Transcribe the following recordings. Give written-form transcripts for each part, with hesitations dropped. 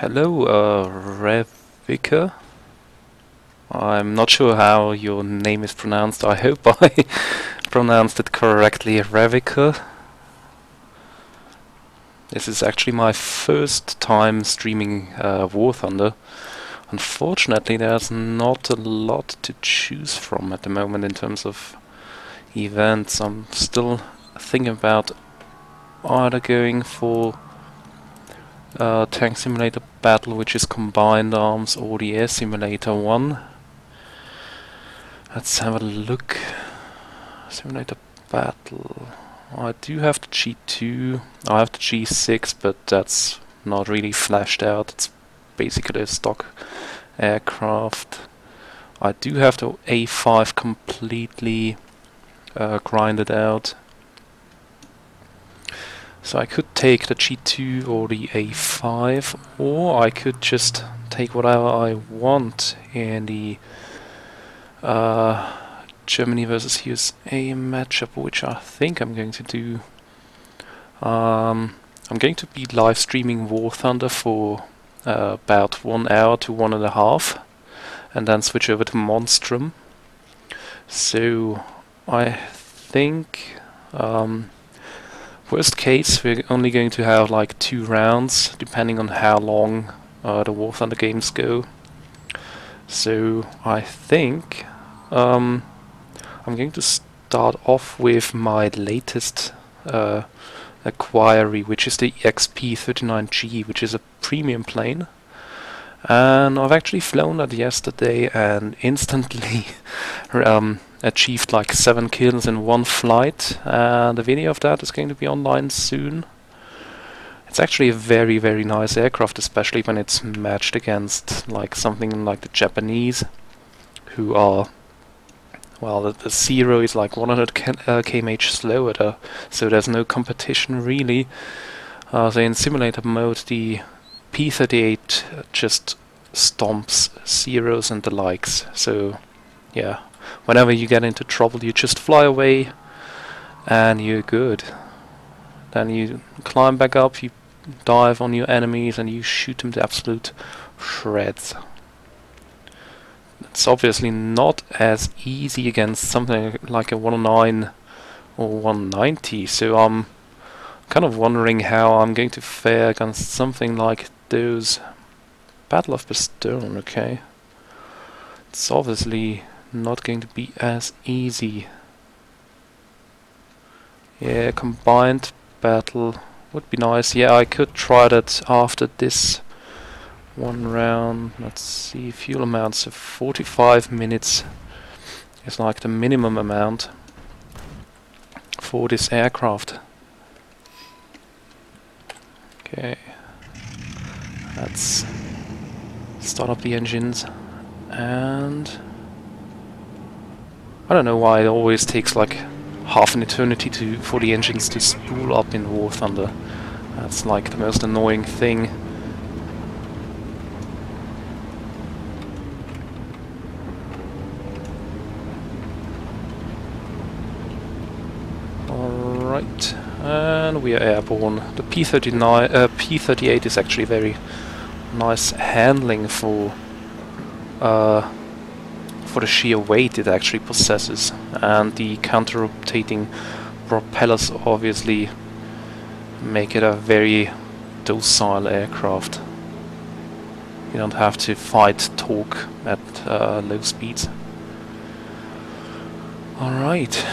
Hello, Revika. I'm not sure how your name is pronounced. I hope I pronounced it correctly, Revika. This is actually my first time streaming War Thunder. Unfortunately, there's not a lot to choose from at the moment in terms of events. I'm still thinking about either going for Tank Simulator Battle, which is Combined Arms, or the Air Simulator 1. Let's have a look. Simulator Battle. I do have the G2. I have the G6, but that's not really fleshed out. It's basically a stock aircraft. I do have the A5 completely grinded out. So I could take the G2 or the A5, or I could just take whatever I want in the Germany versus USA matchup, which I think I'm going to do. I'm going to be live streaming War Thunder for about 1 hour to 1.5 hours, and then switch over to Monstrum. So I think worst case we're only going to have like 2 rounds, depending on how long the War Thunder games go. So I think I'm going to start off with my latest acquiry, which is the XP39G, which is a premium plane. And I've actually flown that yesterday and instantly achieved like 7 kills in one flight. And the video of that is going to be online soon. It's actually a very, very nice aircraft, especially when it's matched against like something like the Japanese, who are, well, the Zero is like 100 km slower, so there's no competition really. So in simulator mode, the P-38 just stomps Zeros and the likes. So yeah, whenever you get into trouble, you just fly away and you're good. Then you climb back up, you dive on your enemies and you shoot them to absolute shreds. It's obviously not as easy against something like a 109 or 190, so I'm kind of wondering how I'm going to fare against something like those. Battle of Bastogne, okay. It's obviously not going to be as easy. Yeah, combined battle would be nice. Yeah, I could try that after this one round. Let's see, fuel amounts of 45 minutes is like the minimum amount for this aircraft. Okay, let's start up the engines, and I don't know why it always takes like half an eternity for the engines to spool up in War Thunder. That's like the most annoying thing. Alright, and we are airborne. The P-38 is actually very nice handling for the sheer weight it actually possesses, and the counter-rotating propellers obviously make it a very docile aircraft. You don't have to fight torque at low speeds. Alright.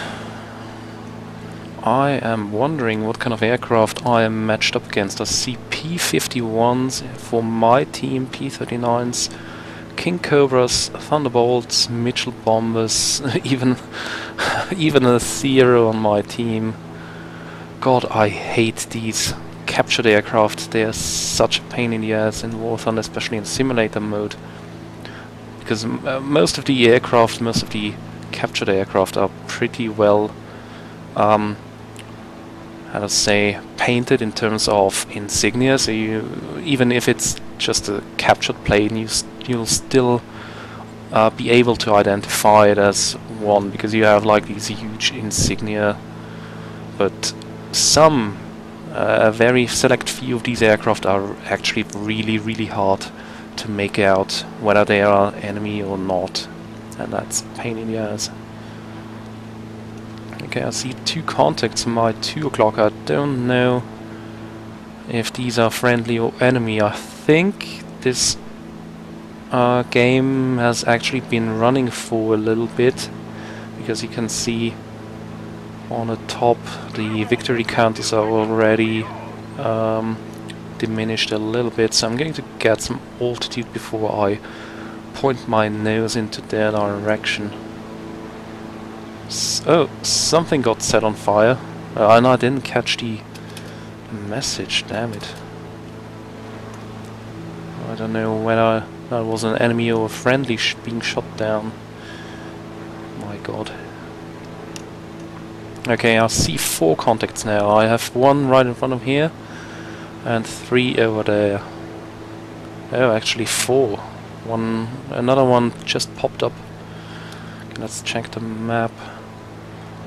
I am wondering what kind of aircraft I am matched up against. I see P-51s for my team, P-39s, King Cobras, Thunderbolts, Mitchell Bombers, even a Zero on my team. God, I hate these captured aircraft. They are such a pain in the ass in War Thunder, especially in simulator mode. Because most of the captured aircraft are pretty well how to say, painted in terms of insignia, so even if it's just a captured plane, you'll still be able to identify it as one, because you have like these huge insignia. But some A very select few of these aircraft are actually really hard to make out whether they are enemy or not, and that's a pain in the ass. Okay, I see 2 contacts on my 2 o'clock. I don't know if these are friendly or enemy. I think this game has actually been running for a little bit, because you can see on the top the victory counters are already diminished a little bit, so I'm going to get some altitude before I point my nose into their direction. Oh, something got set on fire, and I didn't catch the message, damn it. I don't know whether that was an enemy or a friendly being shot down. My god. Okay, I see 4 contacts now. I have 1 right in front of here and 3 over there. Oh, actually 4. Another one just popped up. Okay, let's check the map.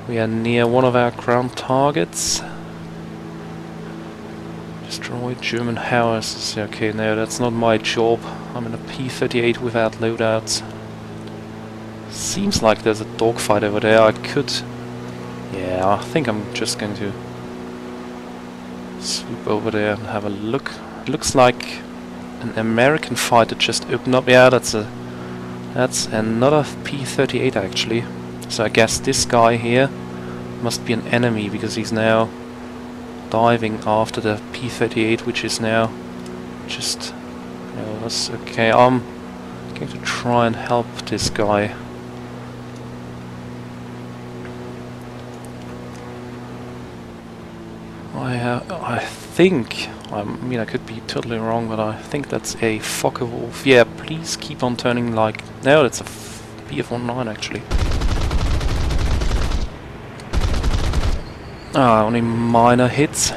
We are near one of our ground targets. Destroy German houses. Okay, no, that's not my job. I'm in a P-38 without loadouts. Seems like there's a dogfight over there. I could... Yeah, I think I'm just going to swoop over there and have a look. It looks like an American fighter just opened up. Yeah, that's another P-38 actually. So I guess this guy here must be an enemy, because he's now diving after the P-38, which is now just... Yeah, that's okay. I'm going to try and help this guy. I think, I mean, I could be totally wrong, but I think that's a Focke-Wulf. Yeah, please keep on turning like... No, that's a BF-19 actually. Ah, only minor hits.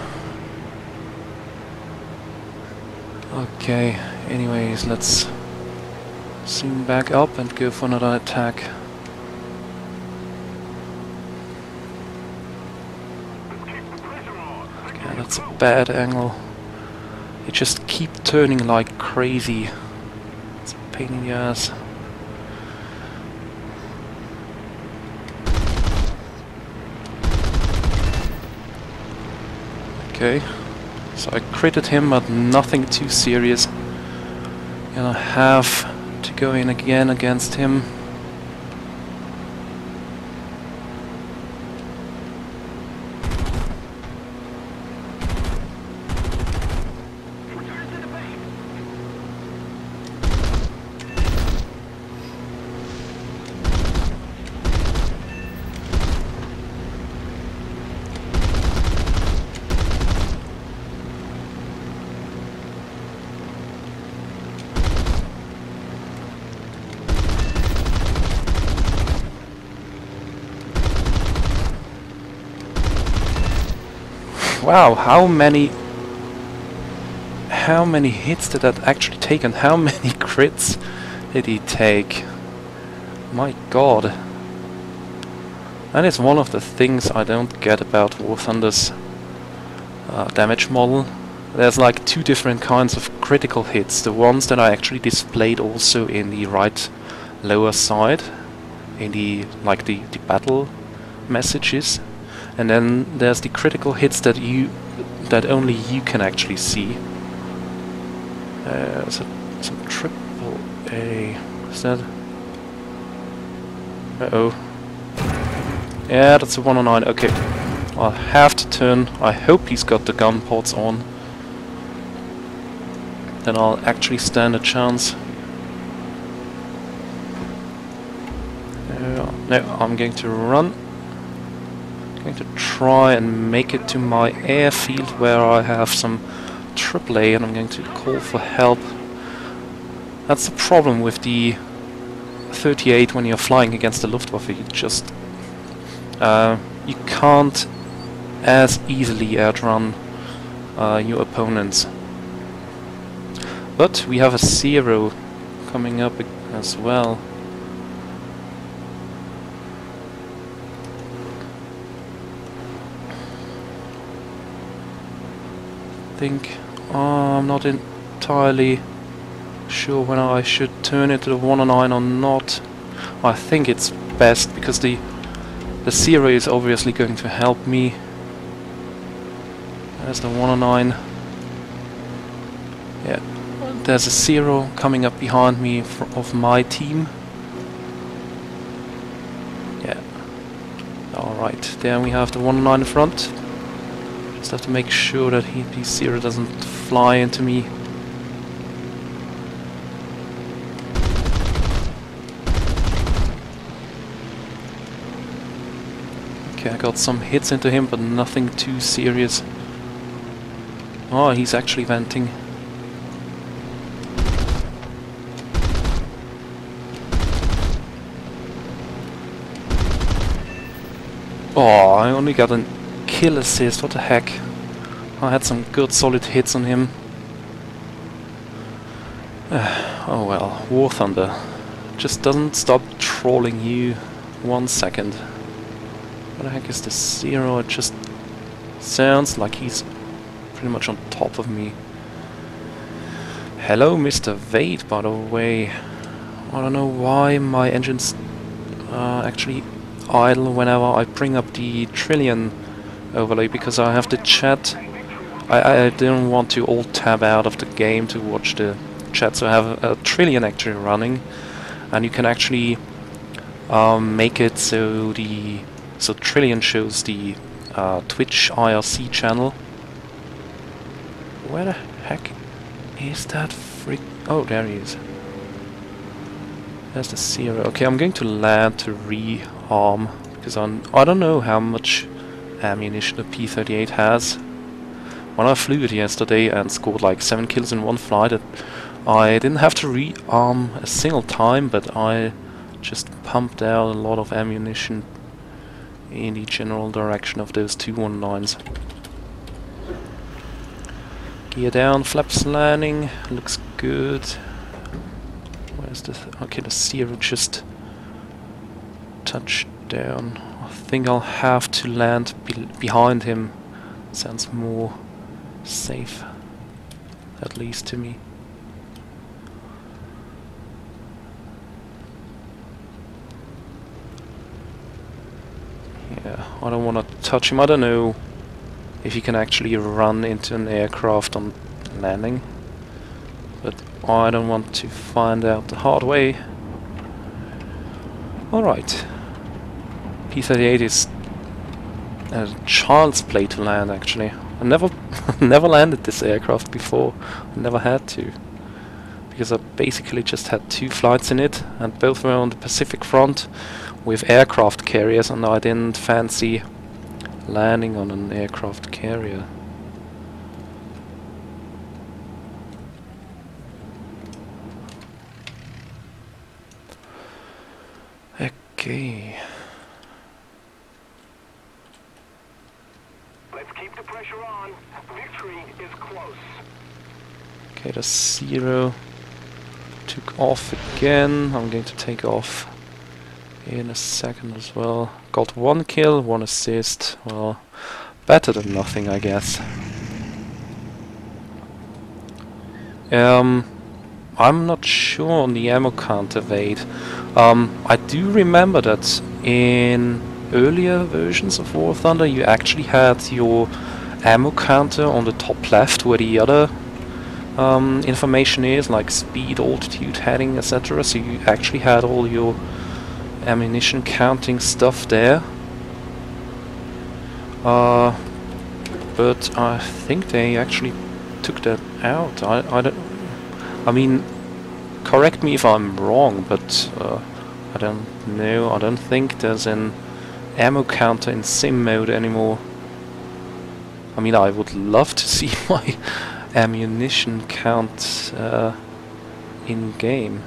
Okay, anyways, let's zoom back up and go for another attack. Okay, that's a bad angle. They just keep turning like crazy. It's a pain in the ass. Okay, so I critted him, but nothing too serious. Gonna have to go in again against him. Wow, how many hits did that actually take, and how many crits did he take? My god. That is one of the things I don't get about War Thunder's damage model. There's like 2 different kinds of critical hits. The ones that are actually displayed also in the right lower side, in the battle messages. And then there's the critical hits that only you can actually see. Some triple A. Is that? Uh-oh. Yeah, that's a 109. Okay. I'll have to turn. I hope he's got the gun ports on. Then I'll actually stand a chance. No, I'm going to run. Going to try and make it to my airfield where I have some AAA, and I'm going to call for help. That's the problem with the 38 when you're flying against the Luftwaffe. You just you can't as easily outrun your opponents. But we have a 0 coming up as well. think I'm not entirely sure whether I should turn it to the 109 or not. I think it's best because the Zero is obviously going to help me. There's the 109. Yeah, there's a Zero coming up behind me of my team. Yeah. Alright, there we have the 109 in front. Just have to make sure that the Zero doesn't fly into me. Okay, I got some hits into him, but nothing too serious. Oh, he's actually venting. Oh, I only got a kill assist, what the heck. I had some good solid hits on him. Oh well, War Thunder just doesn't stop trolling you 1 second. What the heck is this Zero? It just sounds like he's pretty much on top of me. Hello, Mr. Vade, by the way. I don't know why my engine's actually idle whenever I bring up the Trillion overlay, because I have the chat. I didn't want to alt-tab out of the game to watch the chat, so I have a Trillion actually running, and you can actually make it so Trillion shows the Twitch IRC channel. Where the heck is that freak? Oh, there he is. There's the Zero. Okay, I'm going to land to rearm because I don't know how much ammunition the P-38 has. When I flew it yesterday and scored like 7 kills in one flight, I didn't have to rearm a single time, but I just pumped out a lot of ammunition in the general direction of those 219s. Gear down, flaps landing, looks good. Where's the... okay, the Zero just touched down. I think I'll have to land behind him. Sounds more safe, at least to me. Yeah, I don't want to touch him. I don't know if you can actually run into an aircraft on landing, but I don't want to find out the hard way. Alright. P-38 is a child's play to land, actually. I never never landed this aircraft before. I never had to, because I basically just had 2 flights in it, and both were on the Pacific front with aircraft carriers, and I didn't fancy landing on an aircraft carrier. Okay. Let's keep the pressure on. Victory is close. Okay, the Zero took off again. I'm going to take off in a second as well. Got 1 kill, 1 assist. Well, better than nothing, I guess. I'm not sure on the ammo count evade. I do remember that in earlier versions of War Thunder you actually had your ammo counter on the top left where the other information is, like speed, altitude, heading, etc. So you actually had all your ammunition counting stuff there. But I think they actually took that out. I mean, correct me if I'm wrong, but I don't know. I don't think there's an ammo counter in sim mode anymore. I mean, I would love to see my ammunition count in game.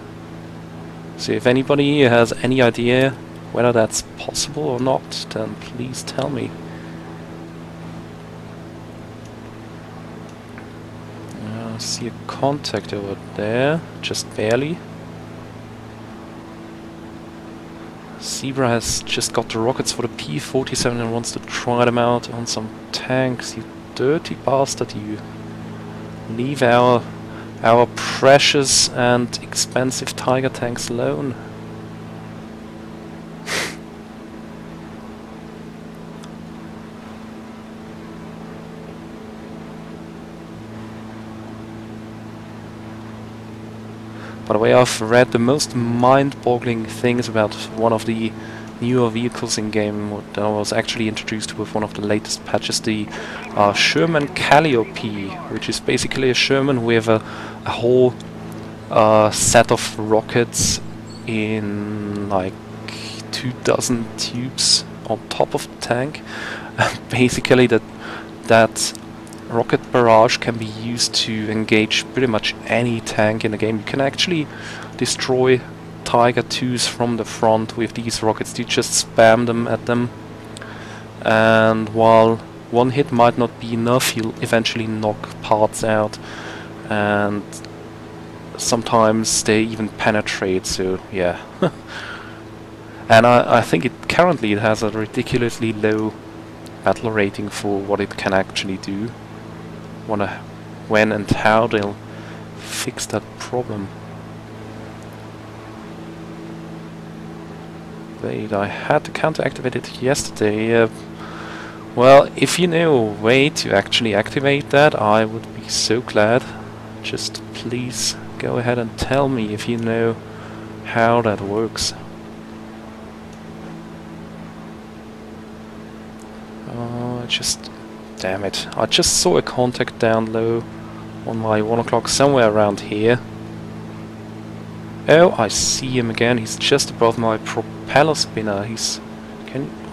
So if anybody here has any idea whether that's possible or not, then please tell me. I see a contact over there, just barely. Zebra has just got the rockets for the P-47 and wants to try them out on some tanks. You dirty bastard, you. Leave our precious and expensive Tiger tanks alone. By the way, I've read the most mind-boggling things about one of the newer vehicles in game that I was actually introduced to with one of the latest patches, the Sherman Calliope, which is basically a Sherman with a whole set of rockets in like 24 tubes on top of the tank. Basically that rocket barrage can be used to engage pretty much any tank in the game. You can actually destroy Tiger IIs from the front with these rockets. You just spam them at them, and while one hit might not be enough, you'll eventually knock parts out, and sometimes they even penetrate, so yeah. And I think it currently it has a ridiculously low battle rating for what it can actually do. Wonder when and how they'll fix that problem. Wait, I had to counter-activate it yesterday. Well, if you know a way to actually activate that, I would be so glad. Just please go ahead and tell me if you know how that works. Damn it, I just saw a contact down low on my 1 o'clock, somewhere around here. Oh, I see him again. He's just above my propeller spinner.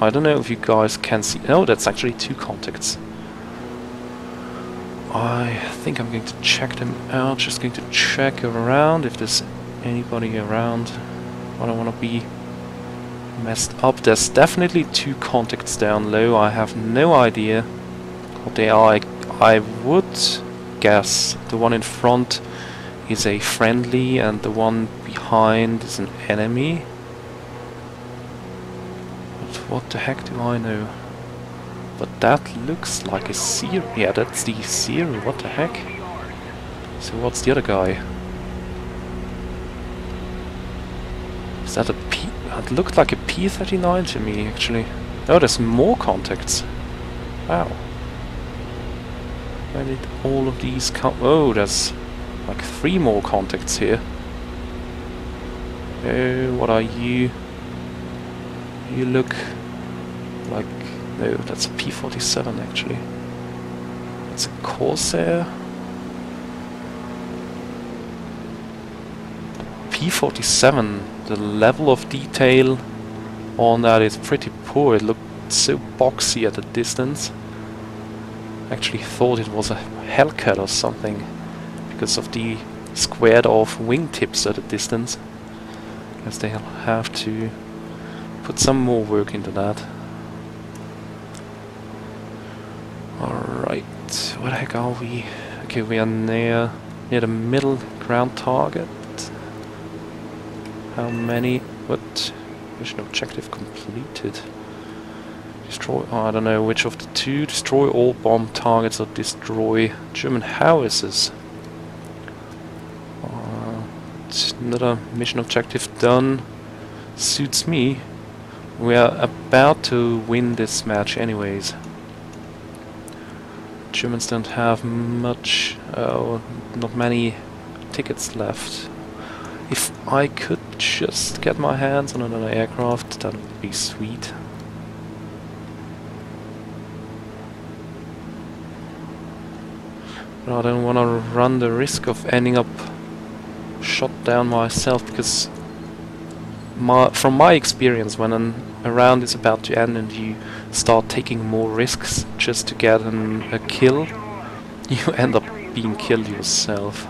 I don't know if you guys can see. No, that's actually 2 contacts. I think I'm going to check them out. Just going to check around if there's anybody around. I don't want to be messed up. There's definitely 2 contacts down low. I have no idea what they are. I would guess the one in front is a friendly and the one behind is an enemy. But what the heck do I know? But that looks like a Zero. Yeah, that's the Zero. What the heck? So what's the other guy? Is that a P? It looked like a P-39 to me, actually. Oh, there's more contacts. Wow. Where did all of these come? Oh, there's like 3 more contacts here. Oh, what are you? You look like... No, that's a P-47 actually. It's a Corsair. P-47, the level of detail on that is pretty poor. It looked so boxy at a distance. Actually thought it was a Hellcat or something because of the squared off wingtips at a distance. Guess they'll have to put some more work into that. Alright, where the heck are we? Okay, we are near the middle ground target. How many? What? Mission objective completed. Destroy, I don't know which of the 2. Destroy all bomb targets or destroy German howitzers. Another mission objective done. Suits me. We are about to win this match anyways. Germans don't have much, not many tickets left. If I could just get my hands on another aircraft, that would be sweet. But I don't want to run the risk of ending up shot down myself, because from my experience, when a round is about to end and you start taking more risks just to get a kill, you end up being killed yourself.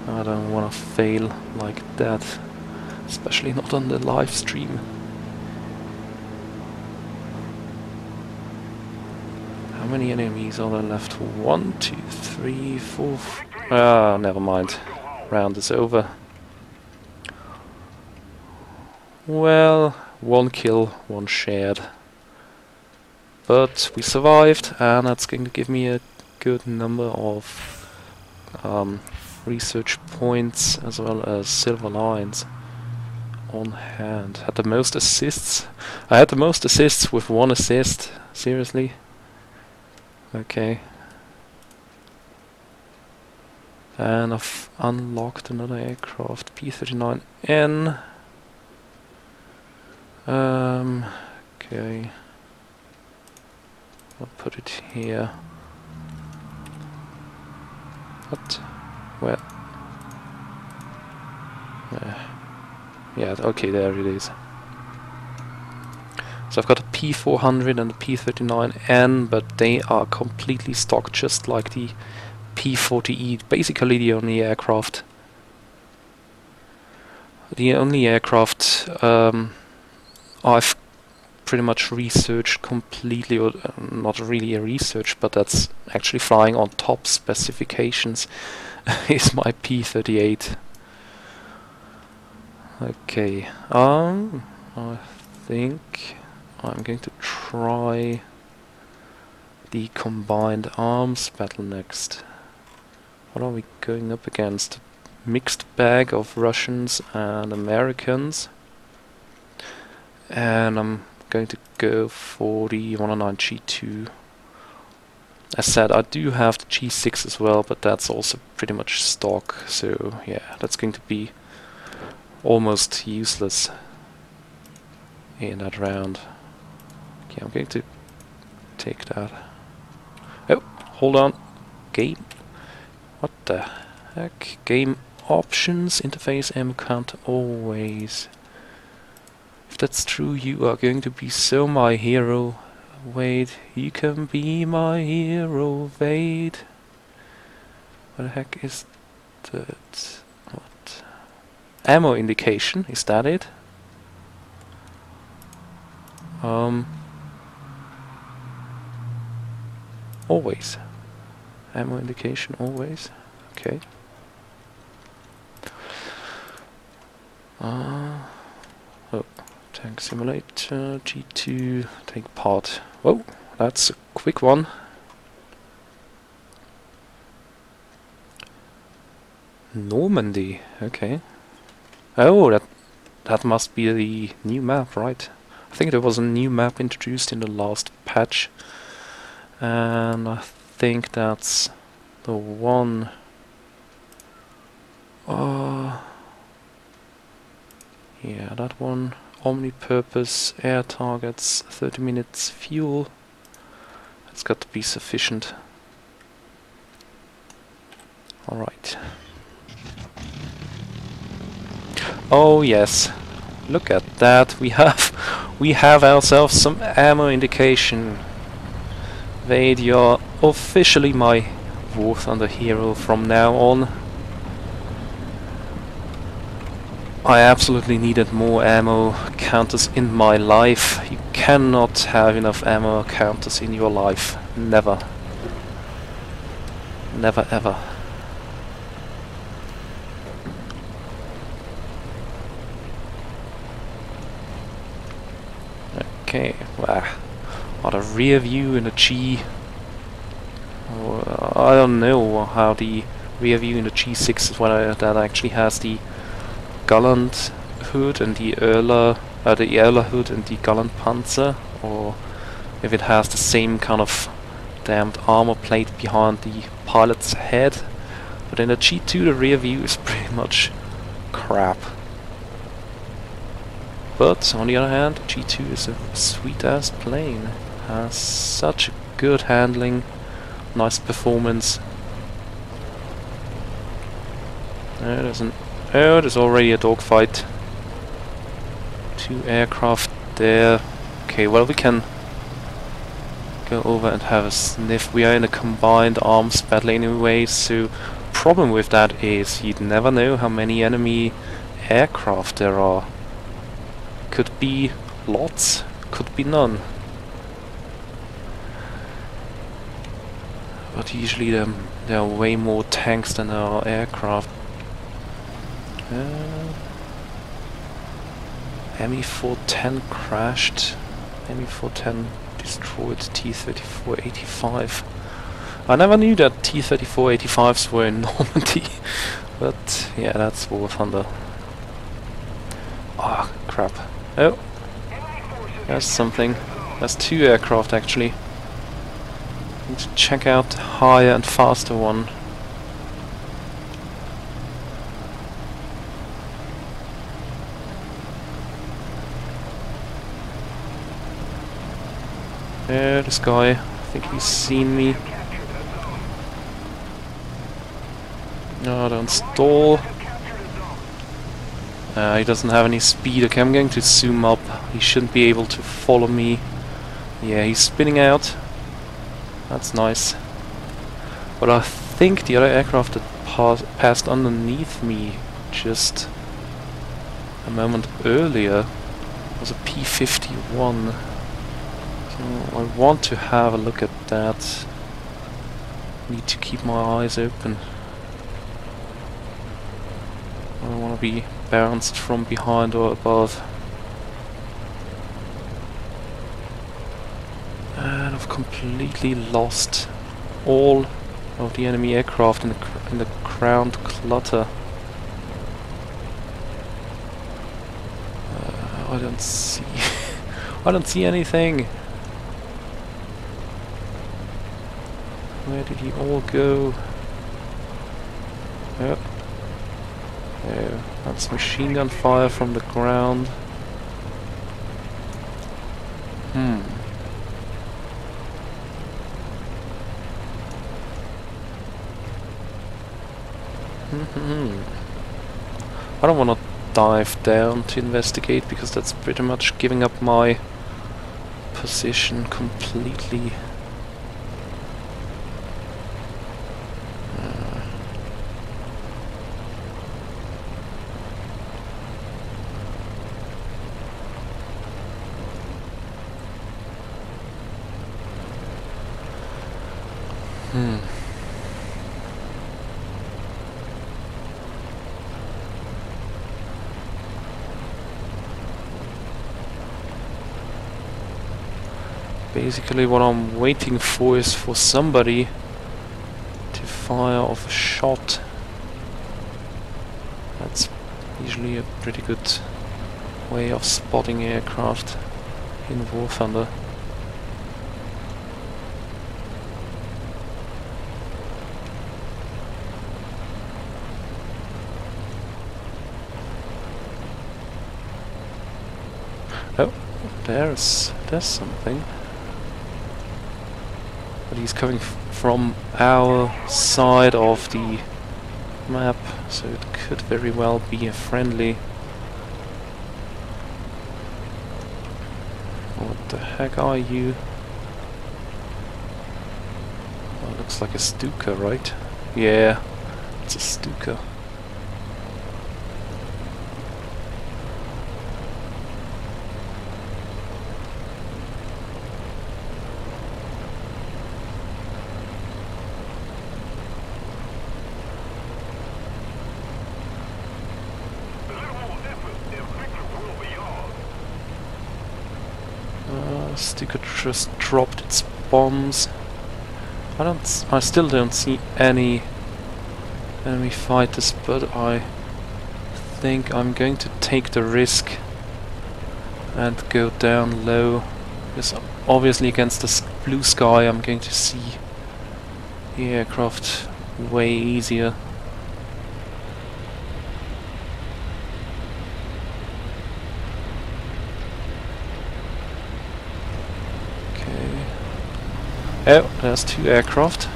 I don't want to fail like that, especially not on the live stream. How many enemies are there left? 1, 2, 3, 4. Ah, never mind. Round is over. Well, 1 kill, 1 shared. But we survived, and that's going to give me a good number of research points as well as silver lines on hand. Had the most assists. I had the most assists with 1 assist. Seriously? Okay. And I've unlocked another aircraft, P-39N. Okay. I'll put it here. What? Where? Yeah, okay, there it is. So I've got a P400 and a P39N, but they are completely stock, just like the P40E. Basically the only aircraft. I've pretty much researched completely, or not really a research, but that's actually flying on top specifications, is my P38. Okay, I think I'm going to try the combined arms battle next. What are we going up against? Mixed bag of Russians and Americans. And I'm going to go for the 109 G2. As said, I do have the G6 as well, but that's also pretty much stock, so yeah, that's going to be almost useless in that round. Okay, I'm going to take that. Oh, hold on. Game. What the heck? Game options, interface, ammo count, always. If that's true, you are going to be so my hero. Wait, you can be my hero, wait. What the heck is that? What? Ammo indication, is that it? Always. Ammo indication, always. Okay. Oh, tank simulator, G2, take part. Whoa, that's a quick one. Normandy, okay. Oh, that must be the new map, right? I think there was a new map introduced in the last patch, and I think that's the one. Yeah, that one. Omnipurpose air targets, 30 minutes fuel. That's got to be sufficient. Alright. Oh yes, look at that. We have ourselves some ammo indication. Wade, you're officially my War Thunder hero from now on. I absolutely needed more ammo counters in my life. You cannot have enough ammo counters in your life. Never. Never ever. Okay, wow. What a rear view in a G. I don't know how the rear view in the G6 is, whether that actually has the Gallant hood and the Erler hood and the Gallant Panzer, or if it has the same kind of damned armor plate behind the pilot's head. But in the G2 the rear view is pretty much crap. But on the other hand, G2 is a sweet ass plane. Has such good handling, nice performance. There's already a dogfight. 2 aircraft there. Okay, well, we can go over and have a sniff. We are in a combined arms battle anyway, so problem with that is you'd never know how many enemy aircraft there are. Could be lots, could be none. But usually there are way more tanks than there are aircraft. Me-410 crashed. Me-410 destroyed T-34-85. I never knew that T-34-85s were in Normandy, but yeah, that's War Thunder. Ah, crap. Oh, there's something. There's 2 aircraft actually. Need to check out the higher and faster one. Yeah, this guy, I think he's seen me. No, don't stall. He doesn't have any speed. Okay, I'm going to zoom up. He shouldn't be able to follow me. Yeah, he's spinning out. That's nice. But I think the other aircraft that passed underneath me just a moment earlier was a P-51. So I want to have a look at that. Need to keep my eyes open. I don't want to be bounced from behind or above. And I've completely lost all of the enemy aircraft in the ground clutter. I don't see. I don't see anything. Where did he all go? Yep. There. That's machine gun fire from the ground. I don't want to dive down to investigate because that's pretty much giving up my position completely. Basically what I'm waiting for is for somebody to fire off a shot. That's usually a pretty good way of spotting aircraft in War Thunder. Oh, there's something. But he's coming from our side of the map, so it could very well be a friendly. What the heck are you? Oh, looks like a Stuka, right? Yeah, it's a Stuka. Stuka just dropped its bombs. I still don't see any enemy fighters, but I think I'm going to take the risk and go down low, because obviously against the blue sky I'm going to see the aircraft way easier. Oh, there's 2 aircraft.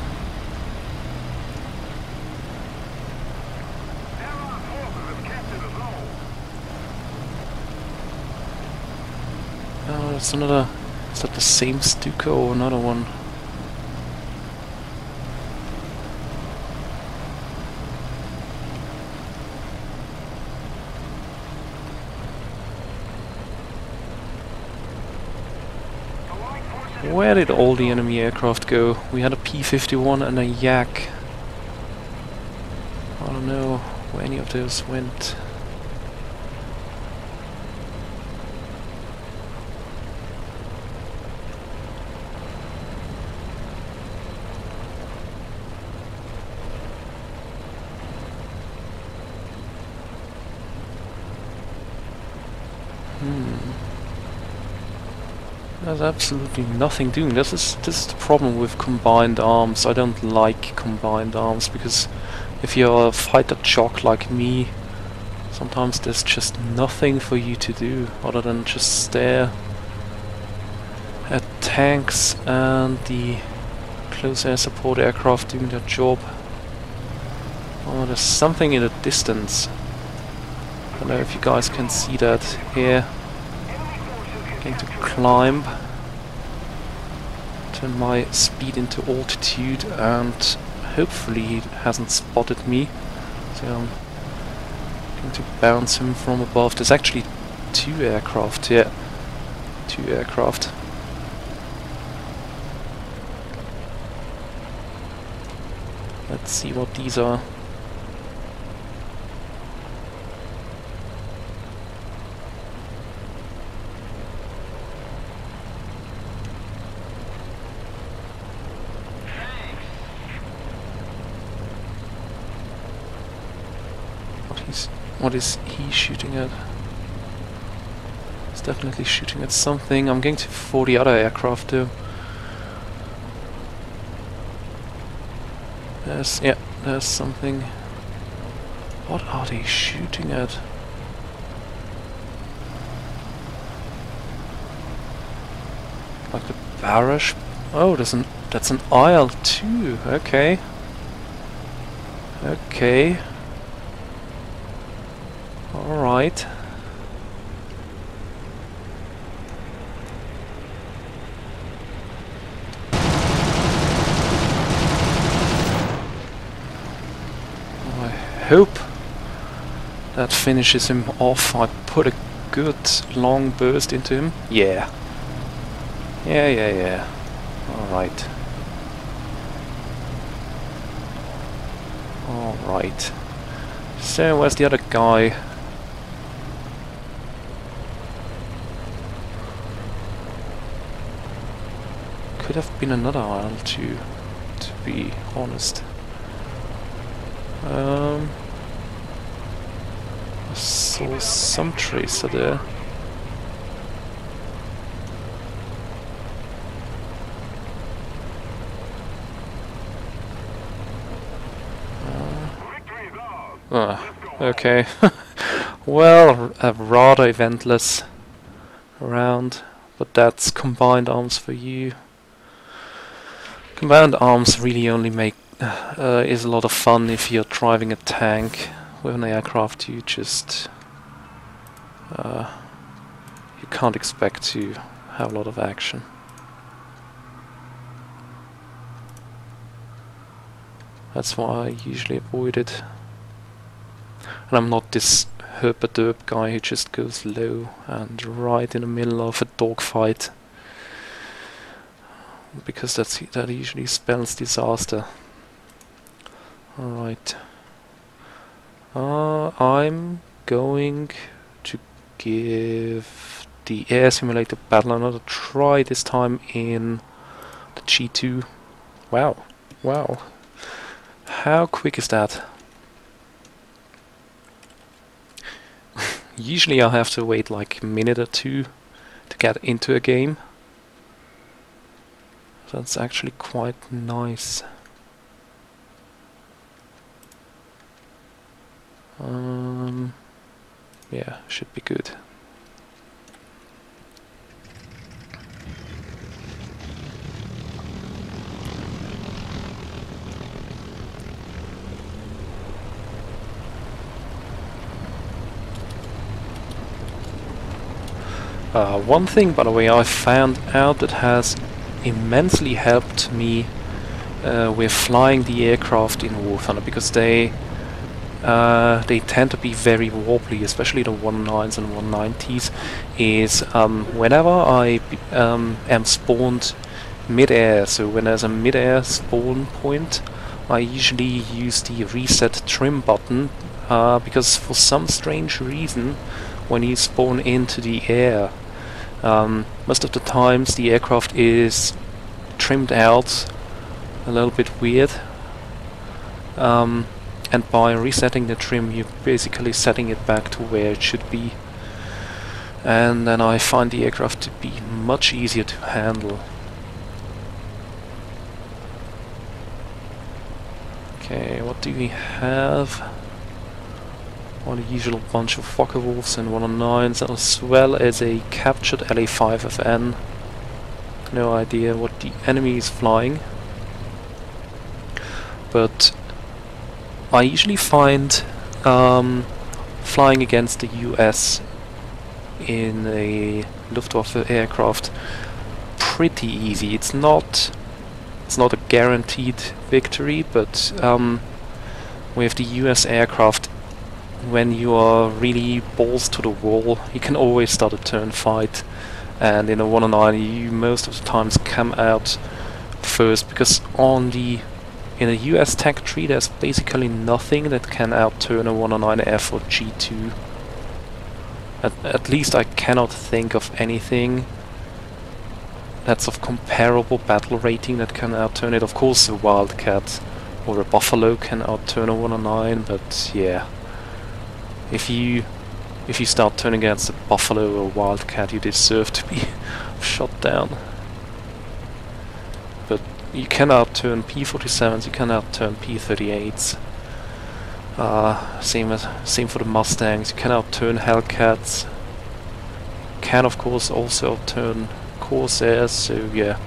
Oh, that's another. Is that the same Stuka or another one? Where did all the enemy aircraft go? We had a P-51 and a Yak. I don't know where any of those went. There's absolutely nothing doing. This is the problem with combined arms. I don't like combined arms because if you're a fighter jock like me, sometimes there's just nothing for you to do other than just stare at tanks and the close air support aircraft doing their job. Oh, there's something in the distance. I don't know if you guys can see that here. Going to climb, turn my speed into altitude, and hopefully he hasn't spotted me. So I'm going to bounce him from above. There's actually 2 aircraft here. 2 aircraft. Let's see what these are. What is he shooting at? He's definitely shooting at something. I'm going to for the other aircraft though. There's something. What are they shooting at? Like the barrage? Oh, that's an IL-2. Okay. Okay. Alright. I hope that finishes him off. I put a good long burst into him. Yeah. Yeah. Alright. Alright. So, where's the other guy? Could have been another IL-2, to be honest. I saw some tracer there. Okay. Well, a rather eventless round, but that's combined arms for you. Combined arms really only make is a lot of fun if you're driving a tank. With an aircraft you just you can't expect to have a lot of action. That's why I usually avoid it. And I'm not this herp-a-derp guy who just goes low and right in the middle of a dogfight, because that usually spells disaster. Alright. I'm going to give the Air Simulator Battle another try, this time in the G2. Wow. Wow. How quick is that? Usually I have to wait like a minute or two to get into a game. That's actually quite nice. Yeah, should be good. One thing, by the way, I found out that has immensely helped me with flying the aircraft in War Thunder, because they tend to be very wobbly, especially the 19s and 190s, is whenever I am spawned mid-air, so when there's a mid-air spawn point, I usually use the reset trim button, because for some strange reason, when you spawn into the air, most of the times the aircraft is trimmed out a little bit weird, and by resetting the trim you're basically setting it back to where it should be. and then I find the aircraft to be much easier to handle. Okay, what do we have? Well, the usual bunch of Focke-Wulfs and 109s, as well as a captured LA-5FN. No idea what the enemy is flying, but I usually find flying against the US in a Luftwaffe aircraft pretty easy. It's not a guaranteed victory, but with the US aircraft, when you are really balls to the wall, you can always start a turn fight, and in a 109 you most of the times come out first, because in a US tech tree there's basically nothing that can outturn a 109F or G2. At least I cannot think of anything that's of comparable battle rating that can outturn it. Of course a Wildcat or a Buffalo can outturn a 109, but yeah. If you start turning against a Buffalo or Wildcat, you deserve to be shot down. But you can outturn P-47s, you can outturn P-38s. Same for the Mustangs. You can outturn Hellcats. Can of course also outturn Corsairs. So yeah.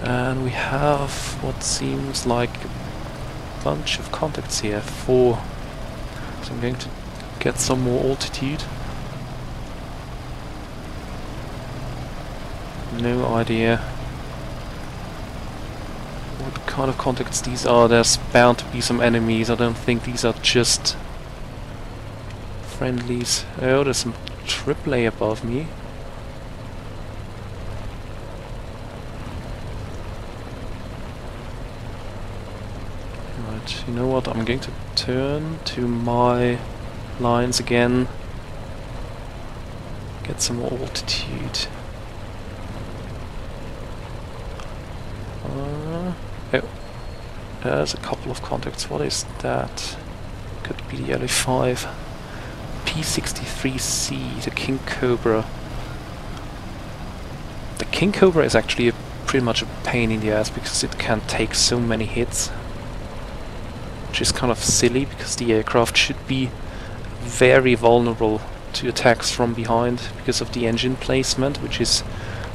And we have what seems like a bunch of contacts here. 4. So I'm going to get some more altitude. No idea what kind of contacts these are. There's bound to be some enemies. I don't think these are just friendlies. Oh, there's some AAA above me. Right, you know what? I'm going to turn to my lines again. Get some more altitude. Oh, there's a couple of contacts. What is that? Could be the LA-5. P-63C, the King Cobra. The King Cobra is actually pretty much a pain in the ass because it can take so many hits. Which is kind of silly because the aircraft should be very vulnerable to attacks from behind because of the engine placement, which is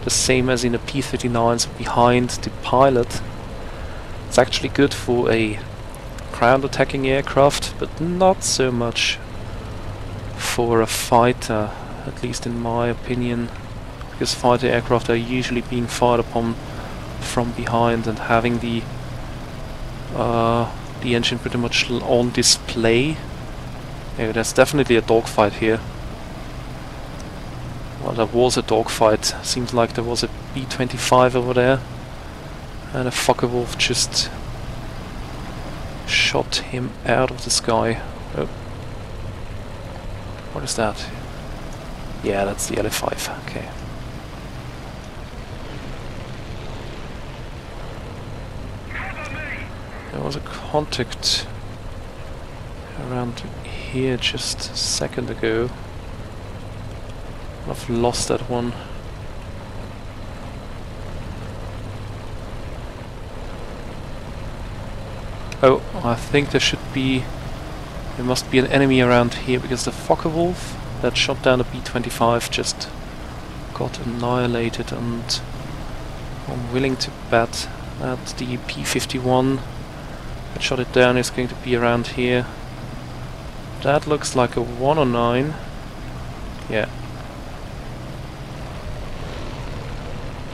the same as in a P-39s behind the pilot. It's actually good for a ground attacking aircraft, but not so much for a fighter, at least in my opinion, because fighter aircraft are usually being fired upon from behind and having the engine pretty much on display. Yeah, there's definitely a dogfight here. Well, there was a dogfight. Seems like there was a B-25 over there, and a Focke-Wulf just shot him out of the sky. Oh. What is that? Yeah, that's the LA-5. Okay. There was a contact around here just a second ago. I've lost that one. Oh, I think there must be an enemy around here, because the Focke-Wulf that shot down the B-25 just got annihilated, and I'm willing to bet that the P-51 that shot it down is going to be around here. That looks like a 109. Yeah.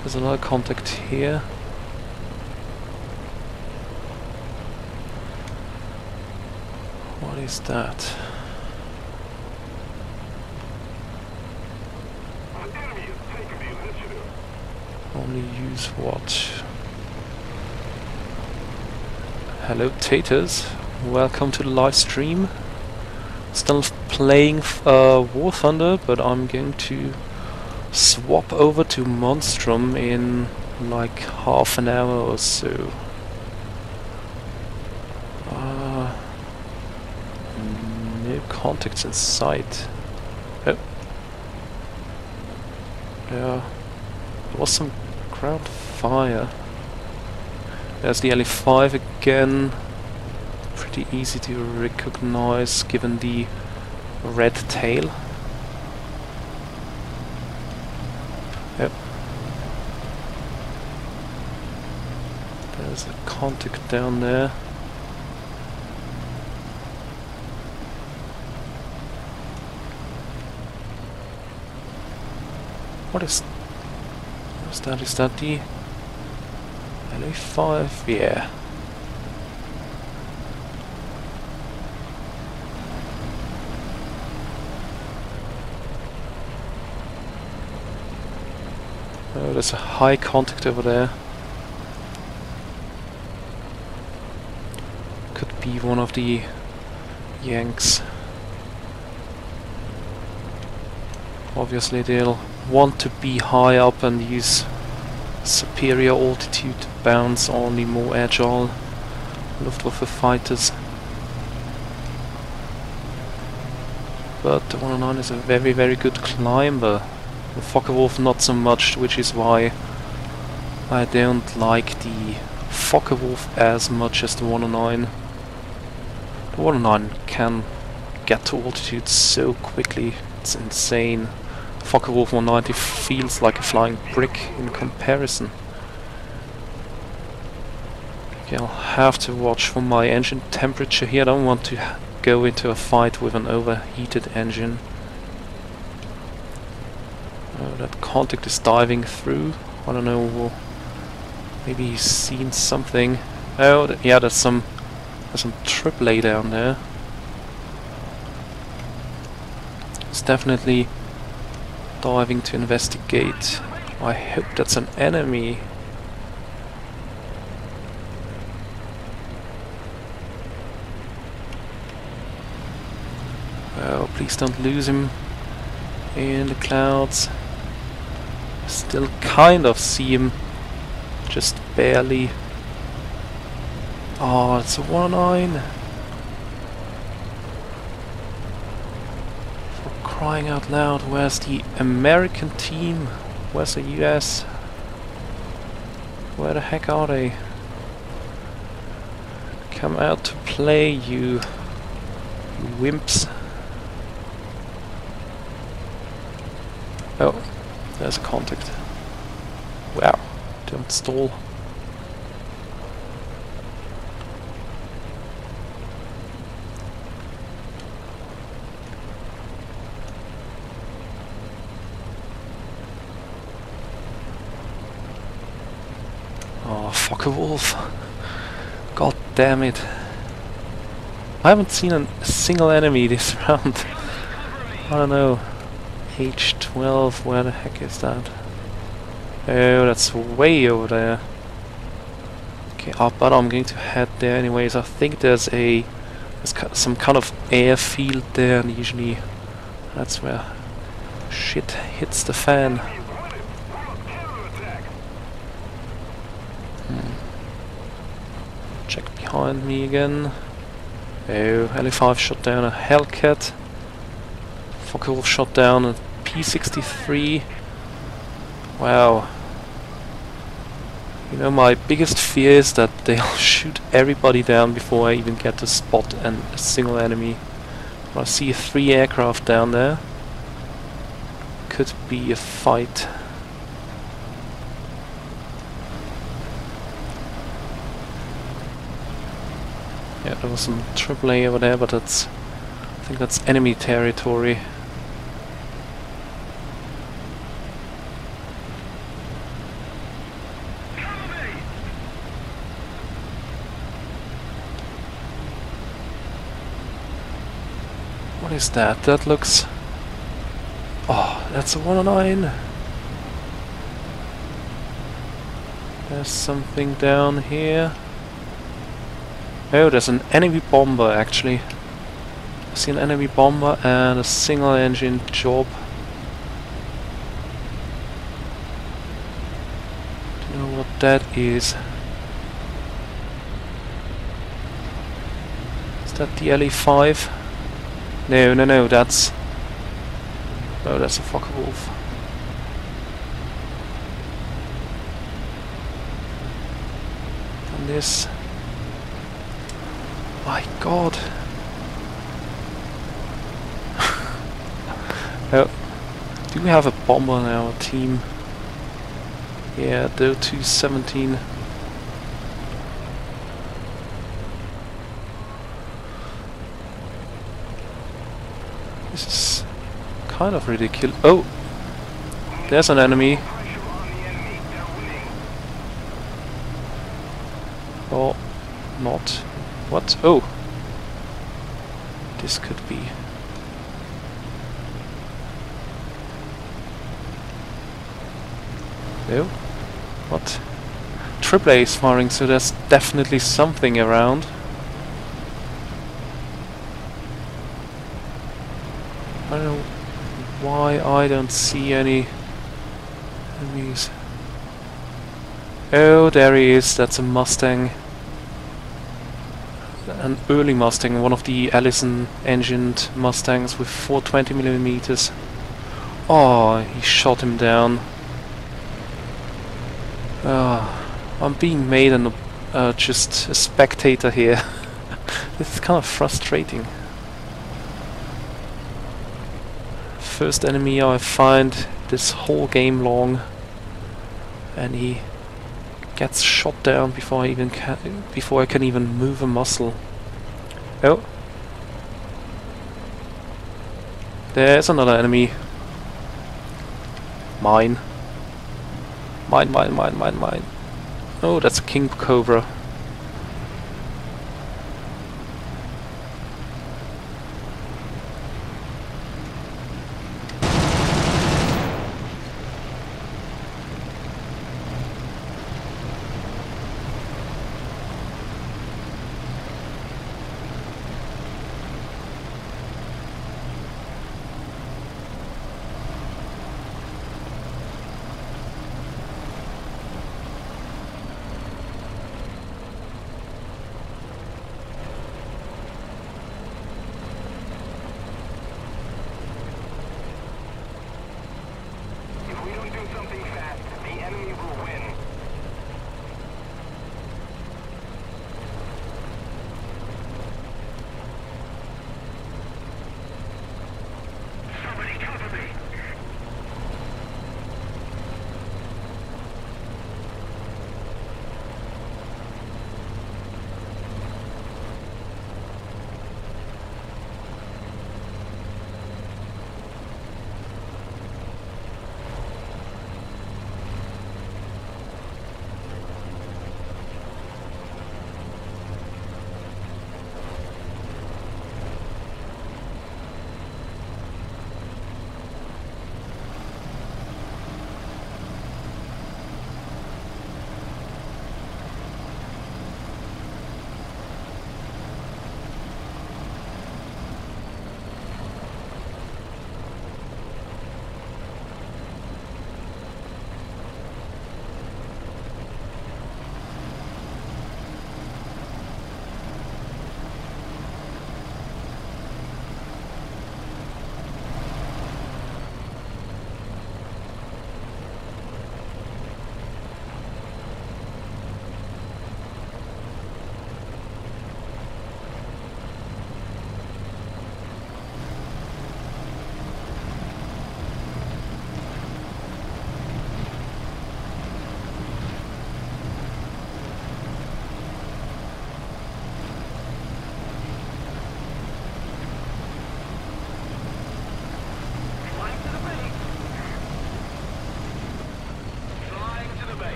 There's another contact here. What is that? Only use what? Hello Taters, welcome to the live stream. Still playing War Thunder, but I'm going to swap over to Monstrum in like half an hour or so. No contacts in sight. Oh, Yeah, there was some ground fire. There's the LE5 again. Pretty easy to recognize given the red tail. Yep. There's a contact down there. What is that? Is that the LE5? Yeah. Oh, there's a high contact over there. Could be one of the Yanks. Obviously they'll want to be high up and use superior altitude to bounce on the more agile Luftwaffe fighters. But the 109 is a very, very good climber. The Focke-Wulf not so much, which is why I don't like the Focke-Wulf as much as the 109. The 109 can get to altitude so quickly, it's insane. Focke-Wulf 190 feels like a flying brick in comparison. Okay, I'll have to watch for my engine temperature here. I don't want to go into a fight with an overheated engine. That contact is diving through. I don't know. Maybe he's seen something. Oh, yeah, there's some AAA down there. It's definitely diving to investigate. I hope that's an enemy. Oh, please don't lose him in the clouds. Still kind of see him, just barely. Oh, it's a 109. For crying out loud, where's the American team? Where's the US? Where the heck are they? Come out to play, you wimps. Oh, there's a contact. Wow, don't stall. Oh, Focke-Wulf. God damn it. I haven't seen a single enemy this round. I don't know. H12, where the heck is that? Oh, that's way over there. Okay, but I'm going to head there anyways. I think there's some kind of airfield there, and usually that's where shit hits the fan. Check behind me again. Oh, LE5 shot down a Hellcat. Focke-Wulf shot down a P-63. Wow. You know, my biggest fear is that they'll shoot everybody down before I even get to spot a single enemy. I see 3 aircraft down there. Could be a fight. Yeah, there was some AAA over there, but I think that's enemy territory. What is that? That looks... Oh, that's a 109. There's something down here. Oh, there's an enemy bomber actually. I see an enemy bomber and a single engine job. Do you know what that is? Is that the LE5? No, that's... Oh, that's a Focke-Wulf. in this. My God. Do we have a bomber on our team? Yeah, though 217. This is kind of ridiculous. Oh! There's an enemy. Pressure on the enemy. They're winning. Or not. What? Oh! This could be. No? What? AAA is firing, so there's definitely something around. I don't know why I don't see any enemies. Oh, there he is. That's a Mustang. An early Mustang, one of the Allison engined Mustangs with 420mm. Oh, he shot him down. I'm being made just a spectator here. This is kind of frustrating. First enemy I find this whole game long, and he gets shot down before I can even move a muscle. Oh, there's another enemy. Mine. Mine. Oh, that's a King Cobra.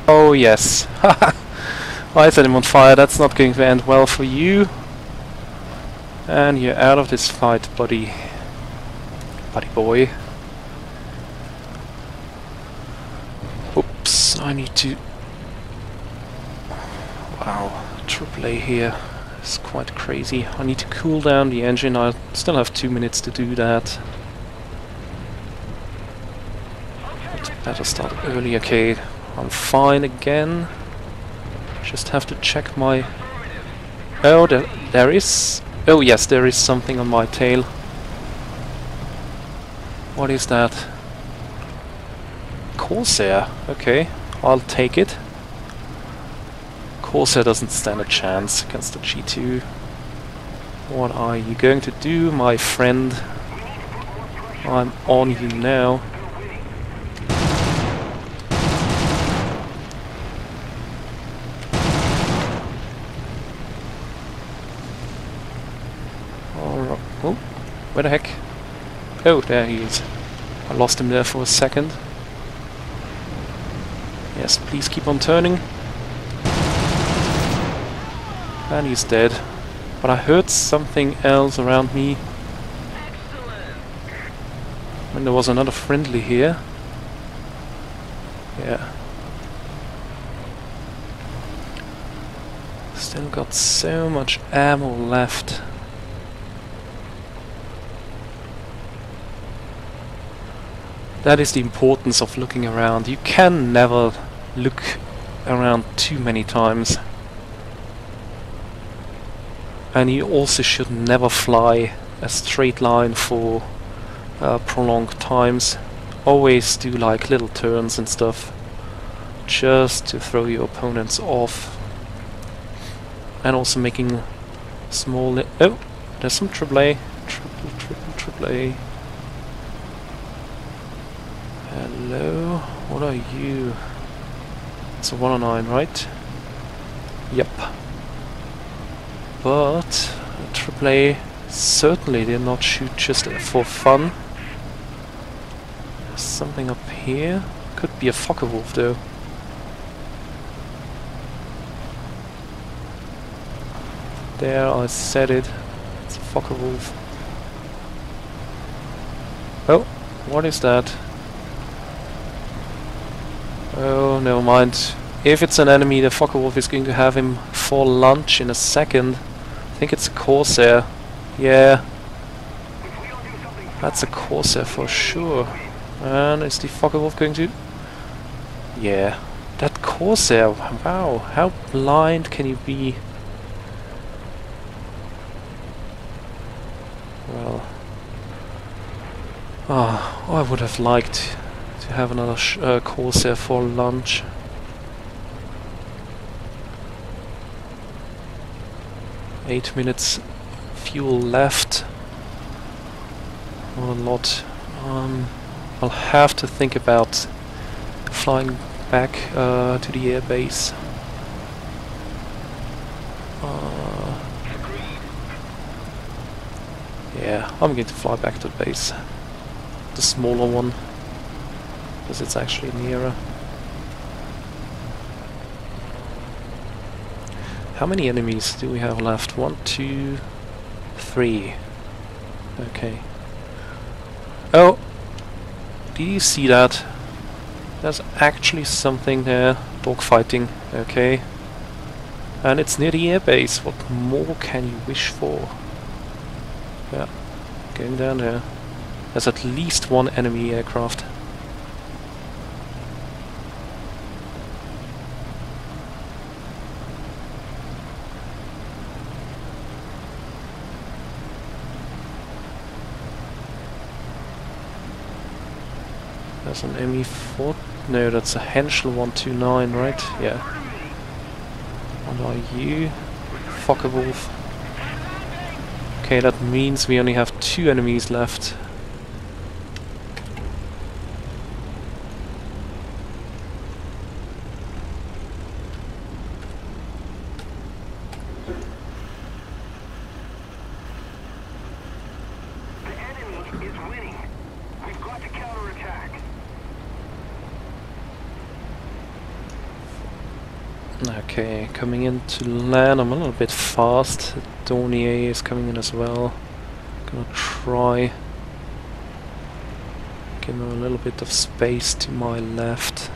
Oh yes. I set him on fire. That's not going to end well for you. And you're out of this fight, buddy. Buddy boy. Oops, I need to... Wow, AAA here is quite crazy. I need to cool down the engine. I still have 2 minutes to do that. But better start early. Okay, I'm fine again. Just have to check my... Oh, there is... Oh yes, there is something on my tail. What is that? Corsair. Okay, I'll take it. Corsair doesn't stand a chance against the G2. What are you going to do, my friend? I'm on you now. Alright. Oh, where the heck? Oh, there he is. I lost him there for a second. Yes, please keep on turning. And he's dead. But I heard something else around me. And there was another friendly here. Yeah. Still got so much ammo left. That is the importance of looking around. You can never look around too many times. And you also should never fly a straight line for prolonged times. Always do like little turns and stuff, just to throw your opponents off. And also making small... Oh, there's some AAA. AAA. Hello, what are you? It's a 109, right? Yep. But AAA certainly did not shoot just for fun. There's something up here. Could be a Focke-Wulf though. There, I said it. It's a Focke-Wulf. Oh, what is that? Oh, never mind. If it's an enemy, the Focke-Wulf is going to have him for lunch in a second. I think it's a Corsair. Yeah. That's a Corsair for sure. And is the Focke-Wulf going to... Yeah. That Corsair, wow. How blind can you be? Well... Oh, I would have liked to have another Corsair for lunch. Eight minutes fuel left. Not a lot. I'll have to think about flying back to the airbase. Yeah, I'm going to fly back to the base. The smaller one, because it's actually nearer. How many enemies do we have left? 1, 2, 3. Okay. Oh! Do you see that? There's actually something there. Dogfighting. Okay. And it's near the airbase. What more can you wish for? Yeah. Going down there. There's at least one enemy aircraft. There's an ME4. No, that's a Henschel 129, right? Yeah. What are you? Focke-Wulf. Okay, that means we only have 2 enemies left. Okay, coming into land, I'm a little bit fast. Dornier is coming in as well. Gonna try give him a little bit of space to my left.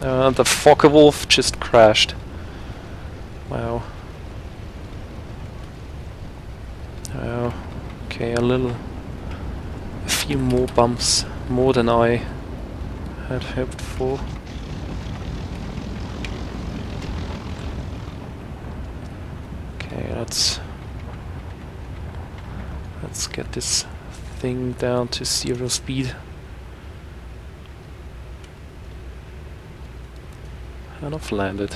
The Focke-Wulf just crashed. Wow. Oh, okay, a few more bumps, more than I had hoped for. Okay, let's get this thing down to 0 speed. And I've landed.